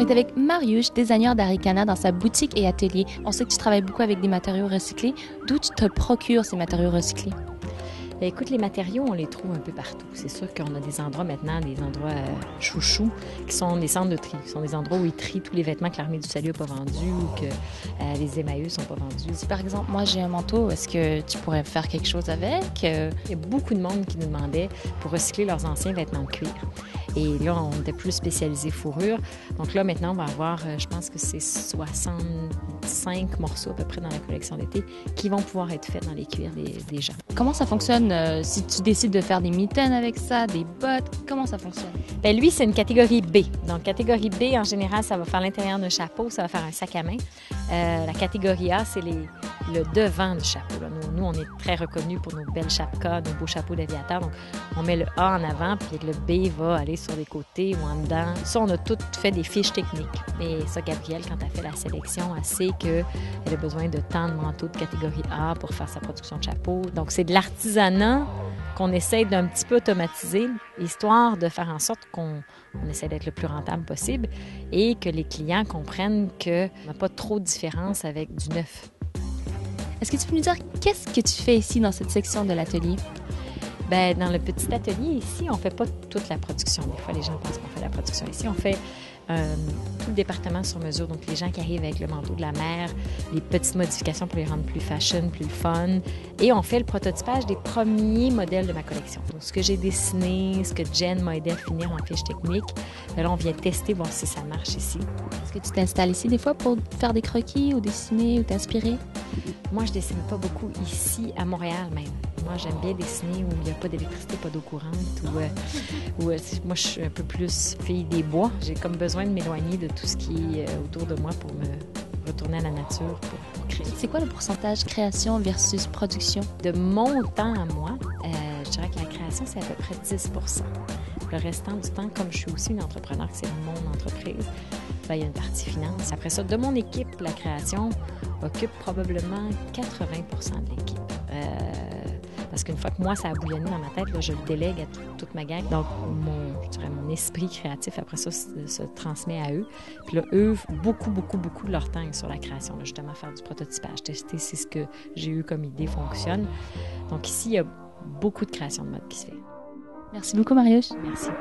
est avec Mariusz, designer d'Arikana, dans sa boutique et atelier. On sait que tu travailles beaucoup avec des matériaux recyclés. D'où tu te procures ces matériaux recyclés? Bien, écoute, les matériaux, on les trouve un peu partout. C'est sûr qu'on a des endroits maintenant, des endroits chouchous, qui sont des centres de tri. Ce sont des endroits où ils trient tous les vêtements que l'Armée du Salut n'a pas vendus ou que les Emmaüs n'ont pas vendus. Si par exemple, moi j'ai un manteau, est-ce que tu pourrais faire quelque chose avec? Il y a beaucoup de monde qui nous demandait pour recycler leurs anciens vêtements de cuir. Et là, on était plus spécialisé fourrure. Donc là, maintenant, on va avoir, je pense que c'est 65 morceaux à peu près dans la collection d'été qui vont pouvoir être faits dans les cuirs des gens. Comment ça fonctionne si tu décides de faire des mitaines avec ça, des bottes? Comment ça fonctionne? Bien, lui, c'est une catégorie B. Donc, catégorie B, en général, ça va faire l'intérieur d'un chapeau, ça va faire un sac à main. La catégorie A, c'est le devant du chapeau. Là. Nous, on est très reconnus pour nos belles chapkas, nos beaux chapeaux d'aviateur. Donc, on met le A en avant, puis le B va aller sur les côtés ou en dedans. Ça, on a tout fait des fiches techniques. Mais ça, Gabrielle, quand elle fait la sélection, elle sait qu'elle a besoin de tant de manteaux de catégorie A pour faire sa production de chapeau. Donc, c'est de l'artisanat qu'on essaie d'un petit peu automatiser, histoire de faire en sorte qu'on essaie d'être le plus rentable possible et que les clients comprennent qu'il n'y a pas trop de différence avec du neuf. Est-ce que tu peux nous dire qu'est-ce que tu fais ici dans cette section de l'atelier? Bien, dans le petit atelier ici, on ne fait pas toute la production. Des fois, les gens pensent qu'on fait la production. Ici, on fait tout le département sur mesure. Donc, les gens qui arrivent avec le manteau de la mer, les petites modifications pour les rendre plus fashion, plus fun. Et on fait le prototypage des premiers modèles de ma collection. Donc, ce que j'ai dessiné, ce que Jen m'a aidé à finir en fiche technique, là, on vient tester, voir si ça marche ici. Est-ce que tu t'installes ici des fois pour faire des croquis ou dessiner ou t'inspirer? Moi, je dessine pas beaucoup ici, à Montréal même. Moi, j'aime bien dessiner où il n'y a pas d'électricité, pas d'eau courante. Moi, je suis un peu plus fille des bois. J'ai comme besoin de m'éloigner de tout ce qui est autour de moi pour me retourner à la nature pour créer. C'est quoi le pourcentage création versus production? De mon temps à moi, je dirais que la création, c'est à peu près 10 %. Le restant du temps, comme je suis aussi une entrepreneur, que c'est mon entreprise, bien, il y a une partie finance. Après ça, de mon équipe, la création occupe probablement 80 % de l'équipe. Parce qu'une fois que moi, ça a bouillonné dans ma tête, là, je le délègue à toute ma gang. Donc, mon esprit créatif, après ça, se transmet à eux. Puis là, eux, beaucoup de leur temps est sur la création, là, justement, faire du prototypage, tester si ce que j'ai eu comme idée fonctionne. Donc ici, il y a beaucoup de création de mode qui se fait. Merci beaucoup, Mariusz. Merci.